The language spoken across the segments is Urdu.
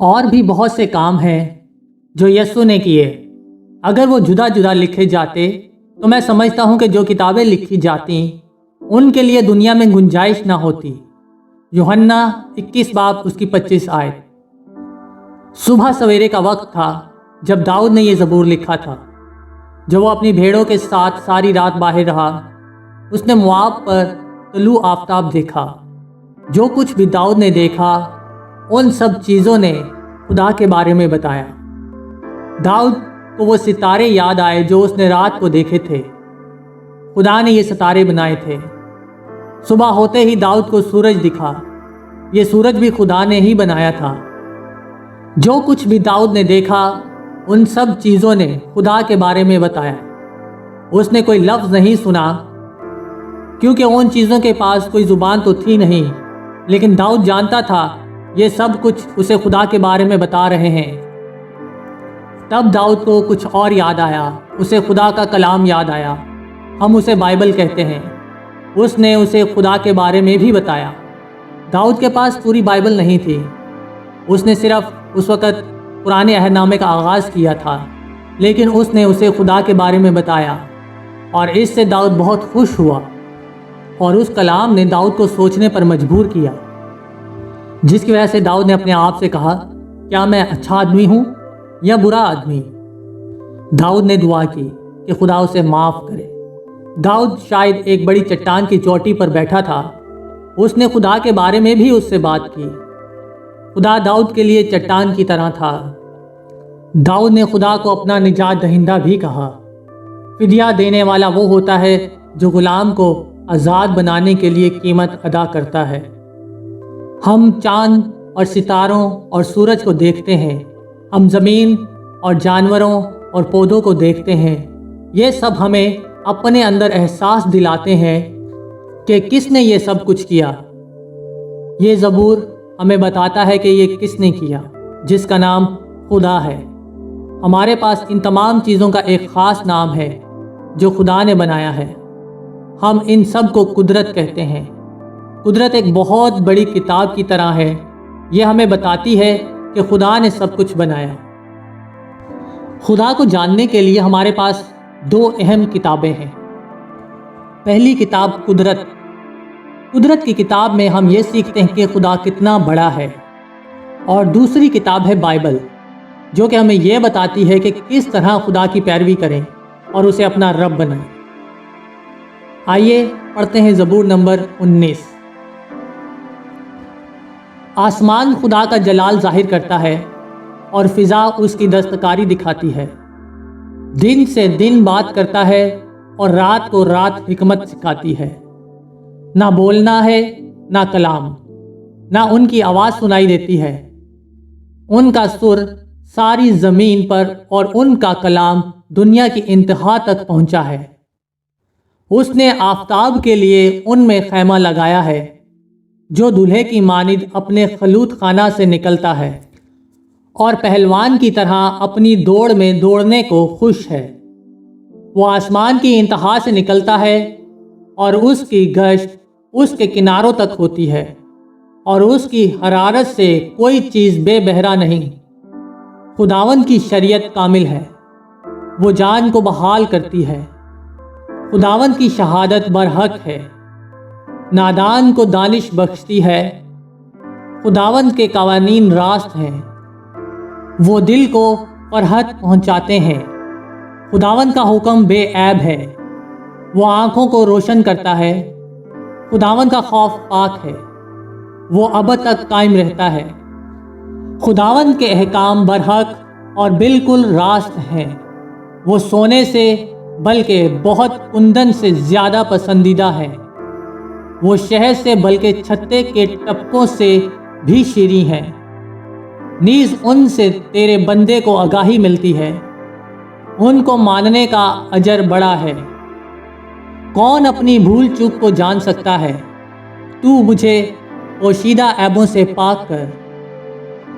اور بھی بہت سے کام ہیں جو یسوع نے کیے۔ اگر وہ جدا جدا لکھے جاتے تو میں سمجھتا ہوں کہ جو کتابیں لکھی جاتی ان کے لیے دنیا میں گنجائش نہ ہوتی۔ یوحنا 21 باب اس کی 25 آیت۔ صبح سویرے کا وقت تھا جب داؤد نے یہ زبور لکھا تھا۔ جب وہ اپنی بھیڑوں کے ساتھ ساری رات باہر رہا، اس نے مواب پر طلوع آفتاب دیکھا۔ جو کچھ بھی داؤد نے دیکھا ان سب چیزوں نے خدا کے بارے میں بتایا۔ داؤد کو وہ ستارے یاد آئے جو اس نے رات کو دیکھے تھے۔ خدا نے یہ ستارے بنائے تھے۔ صبح ہوتے ہی داؤد کو سورج دکھا۔ یہ سورج بھی خدا نے ہی بنایا تھا۔ جو کچھ بھی داؤد نے دیکھا ان سب چیزوں نے خدا کے بارے میں بتایا۔ اس نے کوئی لفظ نہیں سنا کیونکہ ان چیزوں کے پاس کوئی زبان تو تھی نہیں، لیکن داؤد جانتا تھا یہ سب کچھ اسے خدا کے بارے میں بتا رہے ہیں۔ تب داؤد کو کچھ اور یاد آیا، اسے خدا کا کلام یاد آیا۔ ہم اسے بائبل کہتے ہیں۔ اس نے اسے خدا کے بارے میں بھی بتایا۔ داؤد کے پاس پوری بائبل نہیں تھی۔ اس نے صرف اس وقت پرانے عہد نامے کا آغاز کیا تھا، لیکن اس نے اسے خدا کے بارے میں بتایا، اور اس سے داؤد بہت خوش ہوا، اور اس کلام نے داؤد کو سوچنے پر مجبور کیا، جس کی وجہ سے داؤد نے اپنے آپ سے کہا، کیا میں اچھا آدمی ہوں یا برا آدمی؟ داؤد نے دعا کی کہ خدا اسے معاف کرے۔ داؤد شاید ایک بڑی چٹان کی چوٹی پر بیٹھا تھا۔ اس نے خدا کے بارے میں بھی اس سے بات کی۔ خدا داؤد کے لیے چٹان کی طرح تھا۔ داؤد نے خدا کو اپنا نجات دہندہ بھی کہا۔ فدیہ دینے والا وہ ہوتا ہے جو غلام کو آزاد بنانے کے لیے قیمت ادا کرتا ہے۔ ہم چاند اور ستاروں اور سورج کو دیکھتے ہیں، ہم زمین اور جانوروں اور پودوں کو دیکھتے ہیں۔ یہ سب ہمیں اپنے اندر احساس دلاتے ہیں کہ کس نے یہ سب کچھ کیا۔ یہ زبور ہمیں بتاتا ہے کہ یہ کس نے کیا، جس کا نام خدا ہے۔ ہمارے پاس ان تمام چیزوں کا ایک خاص نام ہے جو خدا نے بنایا ہے۔ ہم ان سب کو قدرت کہتے ہیں۔ قدرت ایک بہت بڑی کتاب کی طرح ہے۔ یہ ہمیں بتاتی ہے کہ خدا نے سب کچھ بنایا۔ خدا کو جاننے کے لیے ہمارے پاس دو اہم کتابیں ہیں۔ پہلی کتاب قدرت۔ قدرت کی کتاب میں ہم یہ سیکھتے ہیں کہ خدا کتنا بڑا ہے، اور دوسری کتاب ہے بائبل، جو کہ ہمیں یہ بتاتی ہے کہ کس طرح خدا کی پیروی کریں اور اسے اپنا رب بنائیں۔ آئیے پڑھتے ہیں زبور نمبر 19۔ آسمان خدا کا جلال ظاہر کرتا ہے اور فضا اس کی دستکاری دکھاتی ہے۔ دن سے دن بات کرتا ہے اور رات کو رات حکمت سکھاتی ہے۔ نہ بولنا ہے نہ کلام، نہ ان کی آواز سنائی دیتی ہے۔ ان کا سر ساری زمین پر اور ان کا کلام دنیا کی انتہا تک پہنچا ہے۔ اس نے آفتاب کے لیے ان میں خیمہ لگایا ہے جو دولہے کی مانند اپنے خلوت خانہ سے نکلتا ہے اور پہلوان کی طرح اپنی دوڑ میں دوڑنے کو خوش ہے۔ وہ آسمان کی انتہا سے نکلتا ہے اور اس کی گشت اس کے کناروں تک ہوتی ہے، اور اس کی حرارت سے کوئی چیز بے بہرا نہیں۔ خداوند کی شریعت کامل ہے، وہ جان کو بحال کرتی ہے۔ خداوند کی شہادت برحق ہے، نادان کو دانش بخشتی ہے۔ خداوند کے قوانین راست ہیں، وہ دل کو فرحت پہنچاتے ہیں۔ خداوند کا حکم بے عیب ہے، وہ آنکھوں کو روشن کرتا ہے۔ خداوند کا خوف پاک ہے، وہ ابد تک قائم رہتا ہے۔ خداوند کے احکام برحق اور بالکل راست ہیں، وہ سونے سے بلکہ بہت کندن سے زیادہ پسندیدہ ہے۔ وہ شہد سے بلکہ چھتے کے ٹپکوں سے بھی شیریں ہیں۔ نیز ان سے تیرے بندے کو آگاہی ملتی ہے، ان کو ماننے کا اجر بڑا ہے۔ کون اپنی بھول چوک کو جان سکتا ہے؟ تو مجھے پوشیدہ عیبوں سے پاک کر۔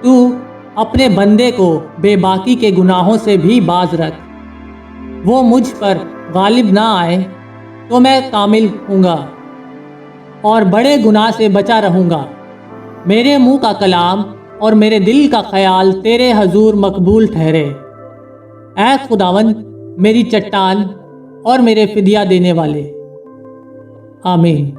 تو اپنے بندے کو بے باکی کے گناہوں سے بھی باز رکھ۔ وہ مجھ پر غالب نہ آئے تو میں کامل ہوں گا اور بڑے گناہ سے بچا رہوں گا۔ میرے منہ کا کلام اور میرے دل کا خیال تیرے حضور مقبول ٹھہرے۔ اے خداوند میری چٹان اور میرے فدیہ دینے والے، آمین۔